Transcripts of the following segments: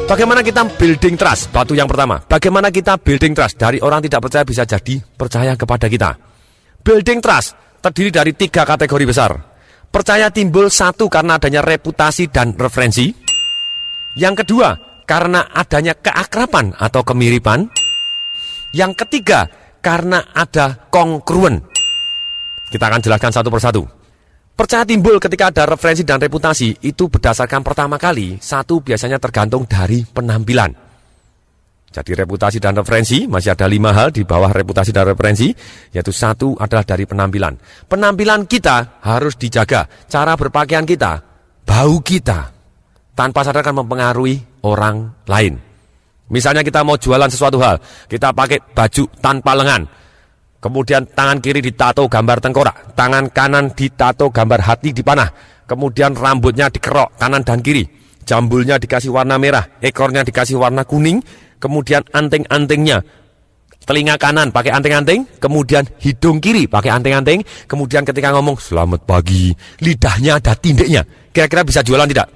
Bagaimana kita building trust? Batu yang pertama. Bagaimana kita building trust? Dari orang tidak percaya bisa jadi percaya kepada kita. Building trust terdiri dari 3 kategori besar. Percaya timbul 1 karena adanya reputasi dan referensi. Yang kedua, karena adanya keakraban atau kemiripan. Yang ketiga, karena ada kongruen. Kita akan jelaskan satu persatu. Percaya timbul ketika ada referensi dan reputasi itu berdasarkan pertama kali, 1 biasanya tergantung dari penampilan. Jadi reputasi dan referensi, masih ada 5 hal di bawah reputasi dan referensi, yaitu 1 adalah dari penampilan. Penampilan kita harus dijaga, cara berpakaian kita, bau kita, tanpa sadar akan mempengaruhi orang lain. Misalnya kita mau jualan sesuatu hal, kita pakai baju tanpa lengan. Kemudian tangan kiri ditato gambar tengkorak, tangan kanan ditato gambar hati dipanah, kemudian rambutnya dikerok kanan dan kiri, jambulnya dikasih warna merah, ekornya dikasih warna kuning, kemudian anting-antingnya, telinga kanan pakai anting-anting, kemudian hidung kiri pakai anting-anting, kemudian ketika ngomong selamat pagi, lidahnya ada tindiknya. Kira-kira bisa jualan tidak?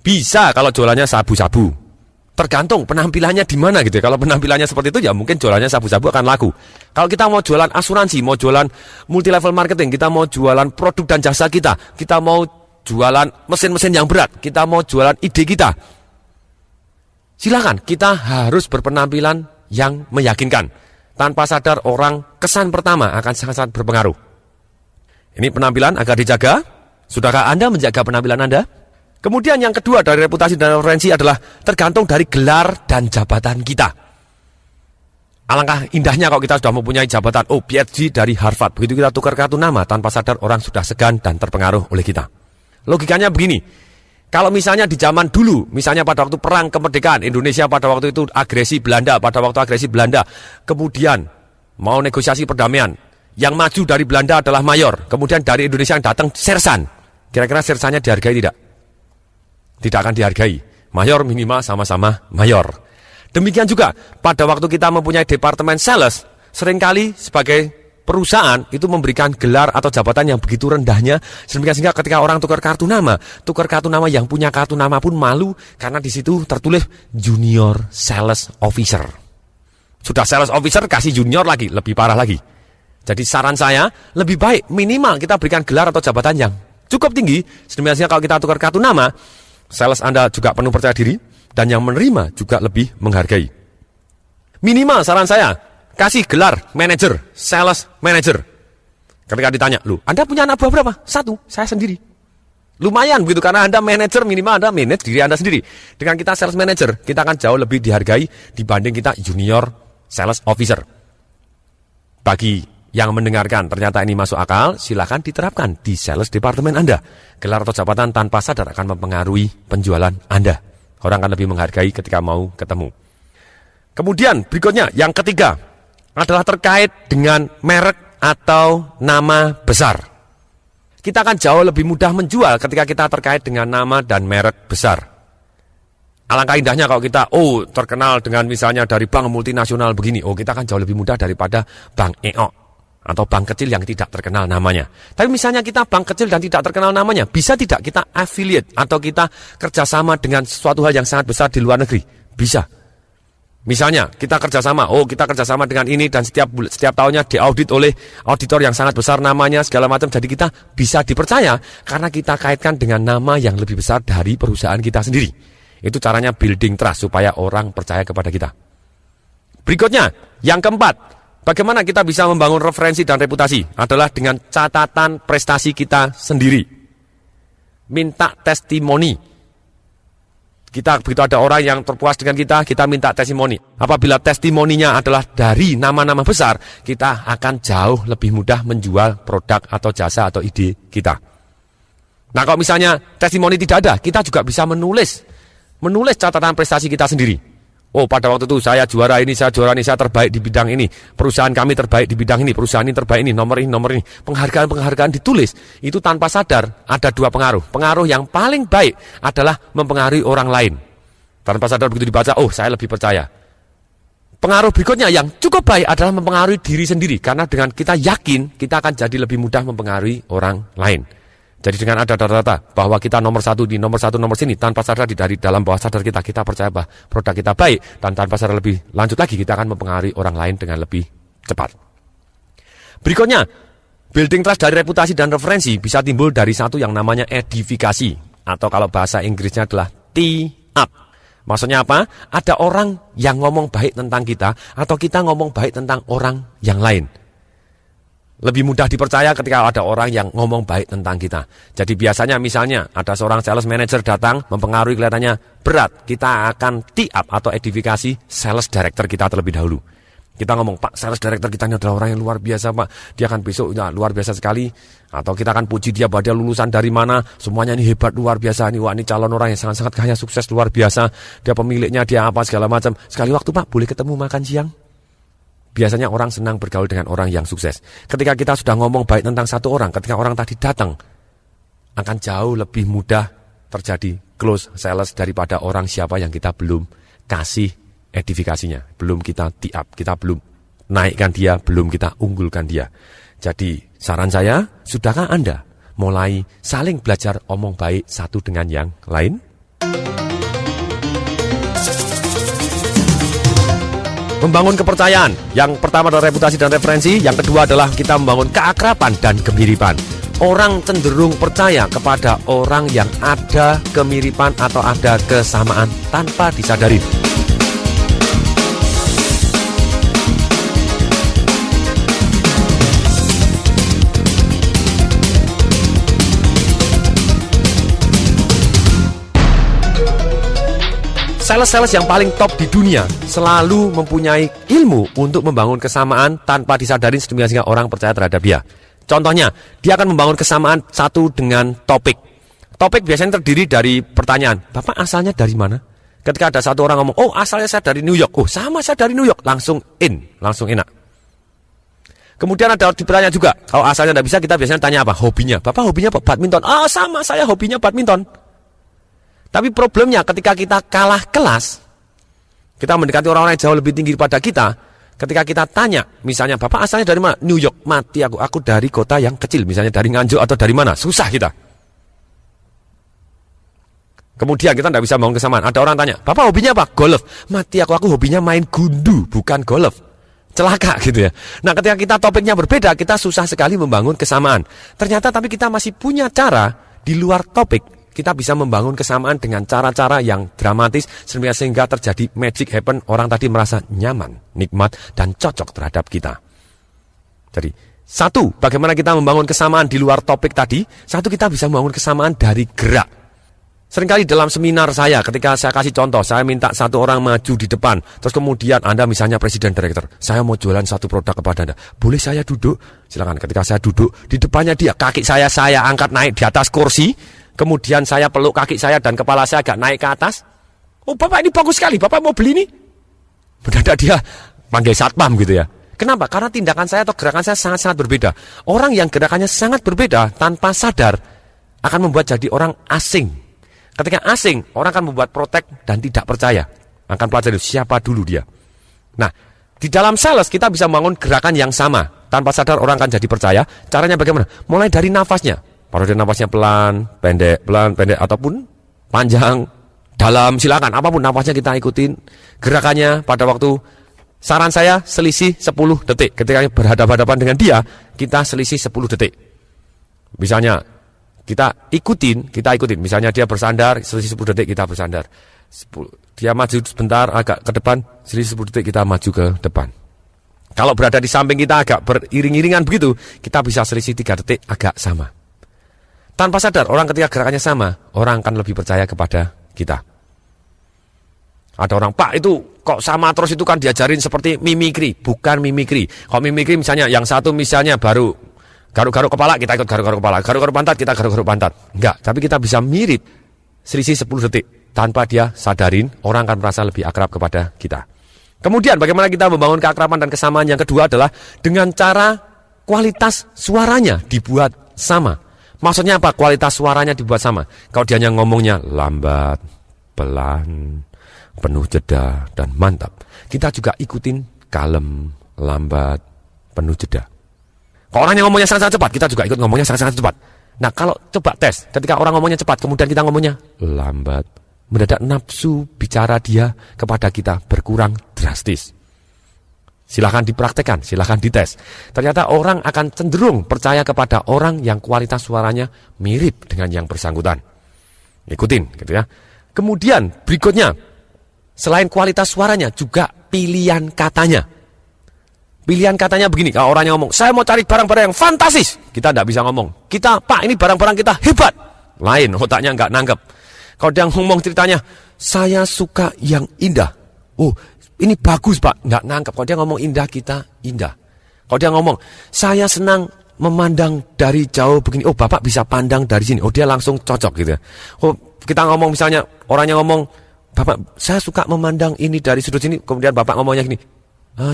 Bisa kalau jualannya sabu-sabu. Tergantung penampilannya di mana gitu ya. Kalau penampilannya seperti itu ya mungkin jualannya sabu-sabu akan laku. Kalau kita mau jualan asuransi, mau jualan multi level marketing, kita mau jualan produk dan jasa kita mau jualan mesin-mesin yang berat, kita mau jualan ide kita. Silakan, kita harus berpenampilan yang meyakinkan. Tanpa sadar orang kesan pertama akan sangat-sangat berpengaruh. Ini penampilan agar dijaga. Sudahkah Anda menjaga penampilan Anda? Kemudian yang kedua dari reputasi dan referensi adalah tergantung dari gelar dan jabatan kita. Alangkah indahnya kalau kita sudah mempunyai jabatan PhD dari Harvard. Begitu kita tukar kartu nama, tanpa sadar orang sudah segan dan terpengaruh oleh kita. Logikanya begini, kalau misalnya di zaman dulu, misalnya pada waktu perang kemerdekaan, Indonesia pada waktu itu agresi Belanda, kemudian mau negosiasi perdamaian, yang maju dari Belanda adalah mayor, kemudian dari Indonesia yang datang sersan. Kira-kira sersannya dihargai tidak? Tidak akan dihargai. Mayor minimal sama-sama mayor. Demikian juga pada waktu kita mempunyai departemen sales, seringkali sebagai perusahaan itu memberikan gelar atau jabatan yang begitu rendahnya, sehingga ketika orang tukar kartu nama yang punya kartu nama pun malu karena di situ tertulis junior sales officer. Sudah sales officer kasih junior lagi, lebih parah lagi. Jadi saran saya lebih baik minimal kita berikan gelar atau jabatan yang cukup tinggi, sehingga kalau kita tukar kartu nama, sales Anda juga penuh percaya diri, dan yang menerima juga lebih menghargai. Minimal saran saya, kasih gelar manager, sales manager. Ketika ditanya, Anda punya anak buah berapa? 1, saya sendiri. Lumayan begitu, karena Anda manager, minimal Anda manage diri Anda sendiri. Dengan kita sales manager, kita akan jauh lebih dihargai dibanding kita junior sales officer. Bagi yang mendengarkan ternyata ini masuk akal, silakan diterapkan di sales departemen Anda. Gelar atau jabatan tanpa sadar akan mempengaruhi penjualan Anda. Orang akan lebih menghargai ketika mau ketemu. Kemudian berikutnya, yang ketiga adalah terkait dengan merek atau nama besar. Kita akan jauh lebih mudah menjual ketika kita terkait dengan nama dan merek besar. Alangkah indahnya kalau kita terkenal dengan misalnya dari bank multinasional begini, kita akan jauh lebih mudah daripada bank EO atau bank kecil yang tidak terkenal namanya. Tapi misalnya kita bank kecil dan tidak terkenal namanya, bisa tidak kita affiliate atau kita kerjasama dengan suatu hal yang sangat besar di luar negeri? Bisa. Misalnya kita kerjasama dengan ini dan setiap tahunnya diaudit oleh auditor yang sangat besar namanya segala macam. Jadi kita bisa dipercaya karena kita kaitkan dengan nama yang lebih besar dari perusahaan kita sendiri. Itu caranya building trust supaya orang percaya kepada kita. Berikutnya, yang keempat, bagaimana kita bisa membangun referensi dan reputasi adalah dengan catatan prestasi kita sendiri. Minta testimoni. Kita begitu ada orang yang terpuas dengan kita minta testimoni. Apabila testimoninya adalah dari nama-nama besar, kita akan jauh lebih mudah menjual produk atau jasa atau ide kita. Nah, kalau misalnya testimoni tidak ada, kita juga bisa menulis catatan prestasi kita sendiri. Pada waktu itu saya juara ini, saya terbaik di bidang ini. Perusahaan kami terbaik di bidang ini, perusahaan ini terbaik ini, nomor ini. Penghargaan ditulis. Itu tanpa sadar ada 2 pengaruh. Pengaruh yang paling baik adalah mempengaruhi orang lain. Tanpa sadar begitu dibaca, saya lebih percaya. Pengaruh berikutnya yang cukup baik adalah mempengaruhi diri sendiri. Karena dengan kita yakin, kita akan jadi lebih mudah mempengaruhi orang lain. Jadi dengan ada data-data bahwa kita nomor satu di nomor sini, tanpa sadar dari dalam bawah sadar kita percaya bahwa produk kita baik, dan tanpa sadar lebih lanjut lagi kita akan mempengaruhi orang lain dengan lebih cepat. Berikutnya, building trust dari reputasi dan referensi bisa timbul dari satu yang namanya edifikasi, atau kalau bahasa Inggrisnya adalah tee up. Maksudnya apa? Ada orang yang ngomong baik tentang kita, atau kita ngomong baik tentang orang yang lain. Lebih mudah dipercaya ketika ada orang yang ngomong baik tentang kita. Jadi biasanya misalnya ada seorang sales manager datang, mempengaruhi kelihatannya berat, kita akan tee up atau edifikasi sales director kita terlebih dahulu. Kita ngomong, Pak, sales director kita ini adalah orang yang luar biasa, Pak. Dia akan besok luar biasa sekali. Atau kita akan puji dia bahwa dia lulusan dari mana, semuanya ini hebat, luar biasa. Wah, ini calon orang yang sangat-sangat kaya, sukses, luar biasa. Dia pemiliknya, dia apa, segala macam. Sekali waktu, Pak, boleh ketemu makan siang? Biasanya orang senang bergaul dengan orang yang sukses. Ketika kita sudah ngomong baik tentang satu orang, ketika orang tadi datang, akan jauh lebih mudah terjadi close sales daripada orang siapa yang kita belum kasih edifikasinya, belum kita tee up, kita belum naikkan dia, belum kita unggulkan dia. Jadi saran saya, sudahkah Anda mulai saling belajar omong baik satu dengan yang lain? Membangun kepercayaan. Yang pertama adalah reputasi dan referensi. Yang kedua adalah kita membangun keakraban dan kemiripan. Orang cenderung percaya kepada orang yang ada kemiripan atau ada kesamaan tanpa disadari. Sales-sales yang paling top di dunia selalu mempunyai ilmu untuk membangun kesamaan tanpa disadari sehingga orang percaya terhadap dia. Contohnya, dia akan membangun kesamaan satu dengan topik. Topik biasanya terdiri dari pertanyaan, Bapak asalnya dari mana? Ketika ada satu orang ngomong, oh asalnya saya dari New York. Oh sama, saya dari New York. Langsung langsung enak. Kemudian ada ditanya juga, kalau asalnya tidak bisa, kita biasanya tanya apa? Hobinya. Bapak hobinya apa? Badminton. Ah sama, saya hobinya badminton. Tapi problemnya ketika kita kalah kelas, kita mendekati orang-orang yang jauh lebih tinggi daripada kita, ketika kita tanya, misalnya, Bapak asalnya dari mana? New York. Mati aku dari kota yang kecil, misalnya dari Nganjuk atau dari mana? Susah kita. Kemudian kita tidak bisa bangun kesamaan. Ada orang tanya, Bapak hobinya apa? Golf. Mati aku hobinya main gundu, bukan golf. Celaka gitu ya. Nah ketika kita topiknya berbeda, kita susah sekali membangun kesamaan. Ternyata tapi kita masih punya cara di luar topik. Kita bisa membangun kesamaan dengan cara-cara yang dramatis sehingga terjadi magic happen. Orang tadi merasa nyaman, nikmat, dan cocok terhadap kita. Jadi, satu, bagaimana kita membangun kesamaan di luar topik tadi. Satu, kita bisa membangun kesamaan dari gerak. Seringkali dalam seminar saya, ketika saya kasih contoh, saya minta satu orang maju di depan. Terus kemudian Anda misalnya presiden direktur, saya mau jualan satu produk kepada Anda. Boleh saya duduk? Silakan. Ketika saya duduk, di depannya dia, kaki saya angkat naik di atas kursi. Kemudian saya peluk kaki saya dan kepala saya agak naik ke atas. Oh Bapak ini bagus sekali, Bapak mau beli ini? Mendadak dia panggil satpam gitu ya. Kenapa? Karena tindakan saya atau gerakan saya sangat-sangat berbeda. Orang yang gerakannya sangat berbeda tanpa sadar akan membuat jadi orang asing. Ketika asing, orang akan membuat protek dan tidak percaya. Akan pelajari siapa dulu dia. Nah, di dalam sales kita bisa membangun gerakan yang sama. Tanpa sadar orang akan jadi percaya. Caranya bagaimana? Mulai dari nafasnya. Kalau dia nafasnya pelan, pendek, ataupun panjang, dalam, silakan. Apapun nafasnya kita ikutin. Gerakannya pada waktu, saran saya selisih 10 detik. Ketika berhadapan-hadapan dengan dia, kita selisih 10 detik. Misalnya, kita ikutin. Misalnya dia bersandar, selisih 10 detik kita bersandar. Dia maju sebentar, agak ke depan, selisih 10 detik kita maju ke depan. Kalau berada di samping kita agak beriring-iringan begitu, kita bisa selisih 3 detik agak sama. Tanpa sadar, orang ketika gerakannya sama, orang akan lebih percaya kepada kita. Ada orang, Pak itu kok sama terus, itu kan diajarin seperti mimikri. Bukan mimikri. Kalau mimikri misalnya, yang satu misalnya baru garuk-garuk kepala, kita ikut garuk-garuk kepala. Garuk-garuk pantat, kita garuk-garuk pantat. Enggak, tapi kita bisa mirip selisih 10 detik. Tanpa dia sadarin, orang akan merasa lebih akrab kepada kita. Kemudian bagaimana kita membangun keakraban dan kesamaan yang kedua adalah dengan cara kualitas suaranya dibuat sama. Maksudnya apa? Kualitas suaranya dibuat sama. Kalau dia hanya ngomongnya lambat, pelan, penuh jeda, dan mantap, kita juga ikutin kalem, lambat, penuh jeda. Kalau orangnya ngomongnya sangat-sangat cepat, kita juga ikut ngomongnya sangat-sangat cepat. Nah, kalau coba tes, ketika orang ngomongnya cepat, kemudian kita ngomongnya lambat, mendadak nafsu bicara dia kepada kita berkurang drastis. Silahkan dipraktekkan, silahkan dites. Ternyata orang akan cenderung percaya kepada orang yang kualitas suaranya mirip dengan yang bersangkutan. Ikutin, gitu ya. Kemudian berikutnya, selain kualitas suaranya, juga pilihan katanya. Pilihan katanya begini, kalau orangnya ngomong, saya mau cari barang-barang yang fantastis. Kita tidak bisa ngomong, Pak, ini barang-barang kita hebat. Lain, otaknya nggak nangkep. Kalau dia ngomong ceritanya, saya suka yang indah. Oh, ini bagus, Pak. Nggak nangkep. Kalau dia ngomong indah, kita indah. Kalau dia ngomong, saya senang memandang dari jauh begini. Oh, Bapak bisa pandang dari sini. Oh, dia langsung cocok gitu ya. Oh, kita ngomong misalnya, orangnya ngomong, Bapak, saya suka memandang ini dari sudut sini. Kemudian Bapak ngomongnya gini,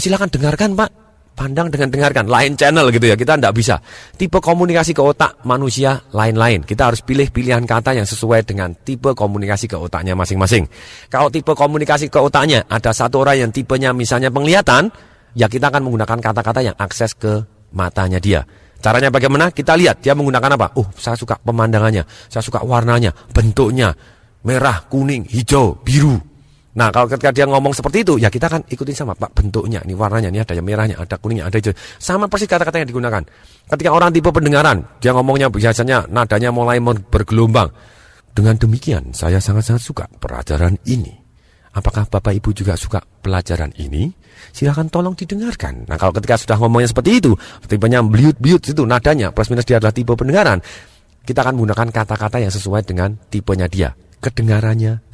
silakan dengarkan, Pak. Pandang dengan dengarkan. Lain channel gitu ya. Kita tidak bisa. Tipe komunikasi ke otak manusia lain-lain. Kita harus pilih pilihan kata yang sesuai dengan tipe komunikasi ke otaknya masing-masing. Kalau tipe komunikasi ke otaknya ada satu orang yang tipenya misalnya penglihatan, ya kita akan menggunakan kata-kata yang akses ke matanya dia. Caranya bagaimana? Kita lihat dia menggunakan apa. Oh, saya suka pemandangannya, saya suka warnanya, bentuknya, merah, kuning, hijau, biru. Nah, kalau ketika dia ngomong seperti itu, ya kita akan ikutin sama, Pak, bentuknya, ini warnanya, ini ada yang merahnya, ada kuningnya, ada hijau. Sama persis kata-kata yang digunakan. Ketika orang tipe pendengaran, dia ngomongnya biasanya nadanya mulai bergelombang. Dengan demikian, saya sangat-sangat suka pelajaran ini. Apakah Bapak Ibu juga suka pelajaran ini? Silakan tolong didengarkan. Nah, kalau ketika sudah ngomongnya seperti itu, tipenya bliut-bliut itu nadanya, plus minus dia adalah tipe pendengaran, kita akan menggunakan kata-kata yang sesuai dengan tipenya dia. Kedengarannya.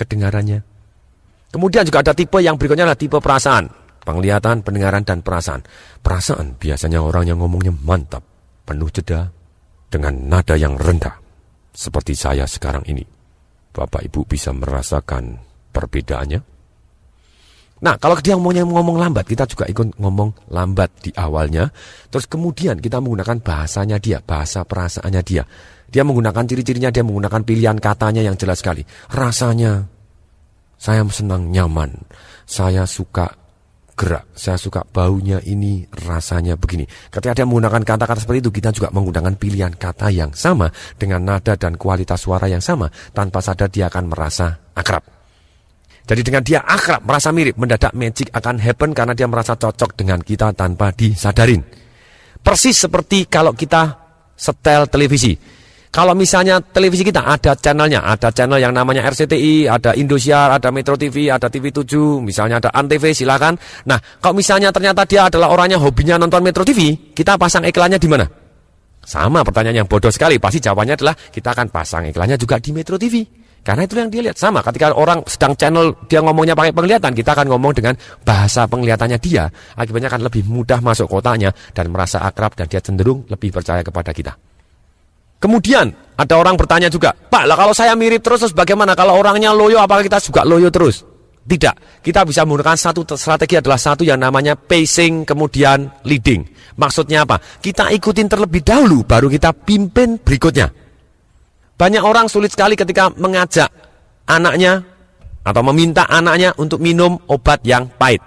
Kemudian juga ada tipe yang berikutnya adalah tipe perasaan. Penglihatan, pendengaran, dan perasaan. Perasaan biasanya orang yang ngomongnya mantap, penuh jeda, dengan nada yang rendah. Seperti saya sekarang ini. Bapak Ibu bisa merasakan perbedaannya. Nah, kalau dia ngomong lambat, kita juga ikut ngomong lambat di awalnya. Terus kemudian kita menggunakan bahasanya dia, bahasa perasaannya dia. Dia menggunakan ciri-cirinya, dia menggunakan pilihan katanya yang jelas sekali. Rasanya, saya senang nyaman, saya suka gerak, saya suka baunya ini, rasanya begini. Ketika dia menggunakan kata-kata seperti itu, kita juga menggunakan pilihan kata yang sama, dengan nada dan kualitas suara yang sama. Tanpa sadar dia akan merasa akrab. Jadi dengan dia akrab, merasa mirip, mendadak magic akan happen karena dia merasa cocok dengan kita tanpa disadarin. Persis seperti kalau kita setel televisi. Kalau misalnya televisi kita ada channelnya, ada channel yang namanya RCTI, ada Indosiar, ada Metro TV, ada TV 7, misalnya ada Antv, silakan. Nah, kalau misalnya ternyata dia adalah orangnya hobinya nonton Metro TV, kita pasang iklannya di mana? Sama, pertanyaan yang bodoh sekali. Pasti jawabannya adalah kita akan pasang iklannya juga di Metro TV. Karena itu yang dia lihat. Sama, ketika orang sedang channel dia ngomongnya pakai penglihatan, kita akan ngomong dengan bahasa penglihatannya dia. Akibatnya akan lebih mudah masuk kotaknya dan merasa akrab dan dia cenderung lebih percaya kepada kita. Kemudian ada orang bertanya juga, Pak, lah kalau saya mirip terus bagaimana? Kalau orangnya loyo, apakah kita juga loyo terus? Tidak, kita bisa menggunakan satu strategi adalah satu yang namanya pacing kemudian leading. Maksudnya apa? Kita ikutin terlebih dahulu, baru kita pimpin berikutnya. Banyak orang sulit sekali ketika mengajak anaknya atau meminta anaknya untuk minum obat yang pahit.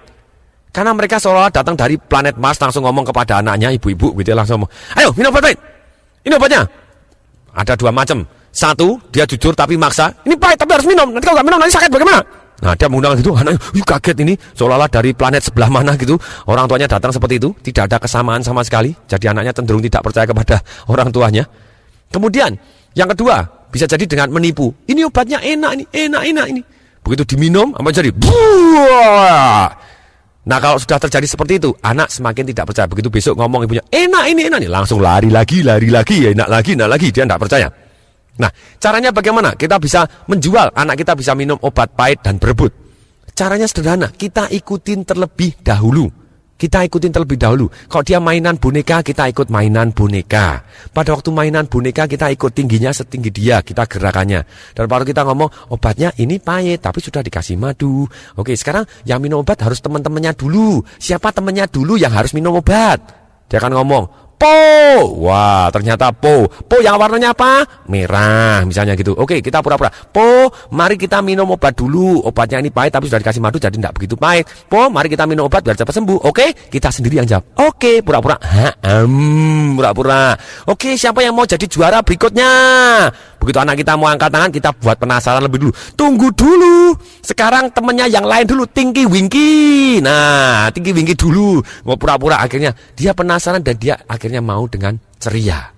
Karena mereka seolah datang dari planet Mars langsung ngomong kepada anaknya, ibu-ibu gitu langsung ngomong, ayo minum obat pahit, ini obatnya. Ada dua macam. Satu, dia jujur tapi maksa. Ini pahit tapi harus minum. Nanti kalau nggak minum nanti sakit bagaimana? Nah, dia menggunakan gitu. Anaknya kaget ini. Seolah-olah dari planet sebelah mana gitu. Orang tuanya datang seperti itu. Tidak ada kesamaan sama sekali. Jadi anaknya cenderung tidak percaya kepada orang tuanya. Kemudian, yang kedua, bisa jadi dengan menipu. Ini obatnya enak ini. Begitu diminum, apa jadi? Buah! Nah, kalau sudah terjadi seperti itu, anak semakin tidak percaya. Begitu besok ngomong ibunya, enak ini, langsung lari lagi, enak lagi, dia tidak percaya. Nah, caranya bagaimana? Kita bisa menjual, anak kita bisa minum obat pahit dan berebut. Caranya sederhana, kita ikutin terlebih dahulu. Kalau dia mainan boneka, kita ikut mainan boneka. Pada waktu mainan boneka, kita ikut tingginya setinggi dia, kita gerakannya. Dan baru kita ngomong, obatnya ini pahit, tapi sudah dikasih madu. Oke, sekarang yang minum obat harus teman-temannya dulu. Siapa temannya dulu yang harus minum obat? Dia akan ngomong, Po. Wah, ternyata po. Po yang warnanya apa? Merah, misalnya gitu. Oke, kita pura-pura. Po, mari kita minum obat dulu. Obatnya ini pahit tapi sudah dikasih madu jadi tidak begitu pahit. Po, mari kita minum obat biar cepat sembuh. Oke, kita sendiri yang jawab. Oke, pura-pura. Pura-pura. Oke, siapa yang mau jadi juara berikutnya? Begitu anak kita mau angkat tangan, kita buat penasaran lebih dulu. Tunggu dulu. Sekarang temennya yang lain dulu, Tinky Winky. Nah, Tinky Winky dulu. Mau pura-pura, akhirnya dia penasaran dan dia akhirnya mau dengan ceria.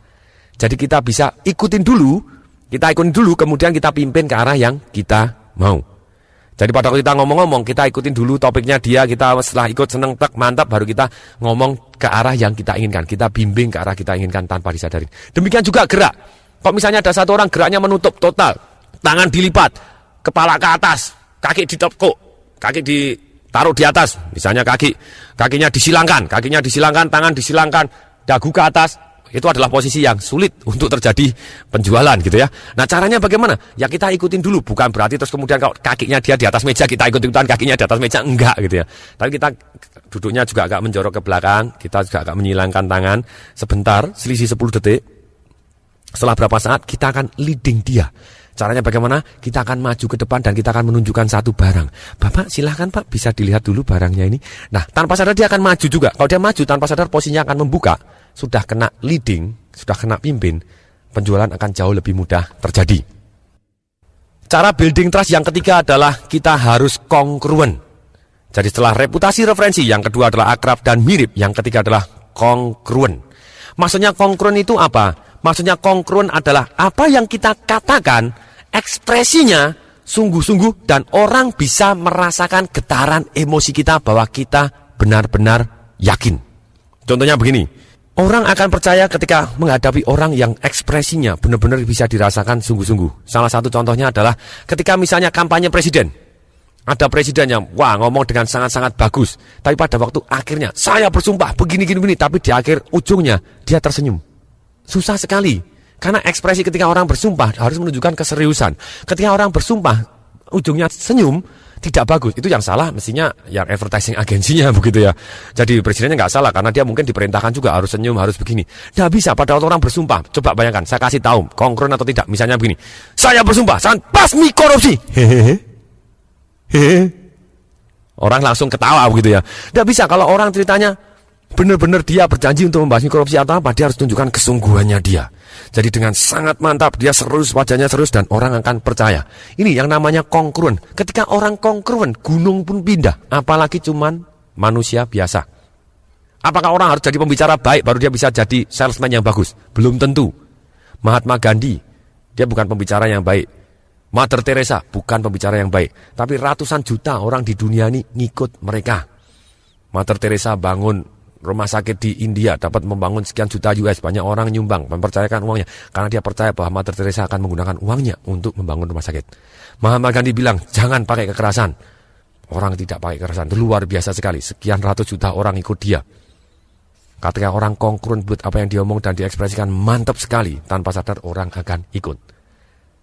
Jadi kita bisa ikutin dulu, kemudian kita pimpin ke arah yang kita mau. Jadi pada waktu kita ngomong-ngomong, kita ikutin dulu topiknya dia, kita setelah ikut seneng, tek, mantap, baru kita ngomong ke arah yang kita inginkan. Kita bimbing ke arah kita inginkan tanpa disadari. Demikian juga gerak. Kok misalnya ada satu orang geraknya menutup total, tangan dilipat, kepala ke atas, kaki ditekuk, kaki ditaruh di atas, misalnya kakinya disilangkan, tangan disilangkan, dagu ke atas, itu adalah posisi yang sulit untuk terjadi penjualan gitu ya. Nah caranya bagaimana? Ya kita ikutin dulu, bukan berarti terus kemudian kalau kakinya dia di atas meja, kita ikut-ikutan kakinya di atas meja, enggak gitu ya. Tapi kita duduknya juga agak menjorok ke belakang, kita juga agak menyilangkan tangan, sebentar, selisih 10 detik. Setelah berapa saat kita akan leading dia. Caranya bagaimana? Kita akan maju ke depan dan kita akan menunjukkan satu barang. Bapak silahkan Pak, bisa dilihat dulu barangnya ini. Nah tanpa sadar dia akan maju juga. Kalau dia maju tanpa sadar posisinya akan membuka. Sudah kena leading, sudah kena pimpin, penjualan akan jauh lebih mudah terjadi. Cara building trust yang ketiga adalah kita harus kongruen. Jadi setelah reputasi referensi, yang kedua adalah akrab dan mirip, yang ketiga adalah kongruen. Maksudnya kongruen itu apa? Maksudnya kongruen adalah apa yang kita katakan, ekspresinya sungguh-sungguh dan orang bisa merasakan getaran emosi kita bahwa kita benar-benar yakin. Contohnya begini, orang akan percaya ketika menghadapi orang yang ekspresinya benar-benar bisa dirasakan sungguh-sungguh. Salah satu contohnya adalah ketika misalnya kampanye presiden. Ada presiden yang ngomong dengan sangat-sangat bagus, tapi pada waktu akhirnya saya bersumpah begini, tapi di akhir ujungnya dia tersenyum. Susah sekali, karena ekspresi ketika orang bersumpah harus menunjukkan keseriusan. Ketika orang bersumpah, ujungnya senyum, tidak bagus. Itu yang salah mestinya yang advertising agensinya begitu ya. Jadi presidennya nggak salah, karena dia mungkin diperintahkan juga harus senyum, harus begini. Nggak bisa pada waktu orang bersumpah. Coba bayangkan, saya kasih tahu, kongruen atau tidak. Misalnya begini, saya bersumpah, saya basmi korupsi. Orang langsung ketawa begitu ya. Nggak bisa kalau orang ceritanya benar-benar dia berjanji untuk membasmi korupsi atau apa, dia harus tunjukkan kesungguhannya dia. Jadi dengan sangat mantap, dia serius, wajahnya serius, dan orang akan percaya. Ini yang namanya kongruen. Ketika orang kongruen, gunung pun pindah, apalagi cuman manusia biasa. Apakah orang harus jadi pembicara baik baru dia bisa jadi salesman yang bagus? Belum tentu. Mahatma Gandhi, dia bukan pembicara yang baik. Mother Teresa, bukan pembicara yang baik. Tapi ratusan juta orang di dunia ini ngikut mereka. Mother Teresa bangun rumah sakit di India, dapat membangun sekian juta US, banyak orang nyumbang, mempercayakan uangnya, karena dia percaya bahwa Mother Teresa akan menggunakan uangnya untuk membangun rumah sakit. Mahatma Gandhi bilang, jangan pakai kekerasan. Orang tidak pakai kekerasan, itu luar biasa sekali, sekian ratus juta orang ikut dia. Ketika orang kongruen buat apa yang dia omong dan diekspresikan, mantap sekali, tanpa sadar orang akan ikut.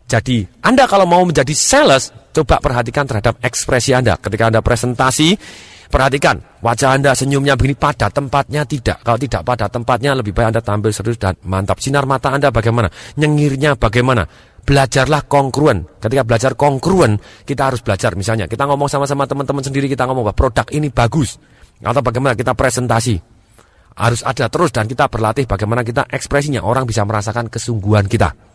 Jadi, Anda kalau mau menjadi sales, coba perhatikan terhadap ekspresi Anda. Ketika Anda presentasi, perhatikan, wajah Anda senyumnya begini, pada tempatnya tidak. Kalau tidak pada tempatnya, lebih baik Anda tampil serius dan mantap. Sinar mata Anda bagaimana? Nyengirnya bagaimana? Belajarlah kongruen. Ketika belajar kongruen, kita harus belajar. Misalnya, kita ngomong sama-sama teman-teman sendiri, kita ngomong bahwa produk ini bagus. Atau bagaimana kita presentasi. Harus ada terus dan kita berlatih bagaimana kita ekspresinya. Orang bisa merasakan kesungguhan kita.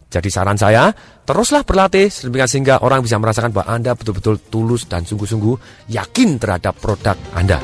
Jadi saran saya, teruslah berlatih sehingga orang bisa merasakan bahwa Anda betul-betul tulus dan sungguh-sungguh yakin terhadap produk Anda.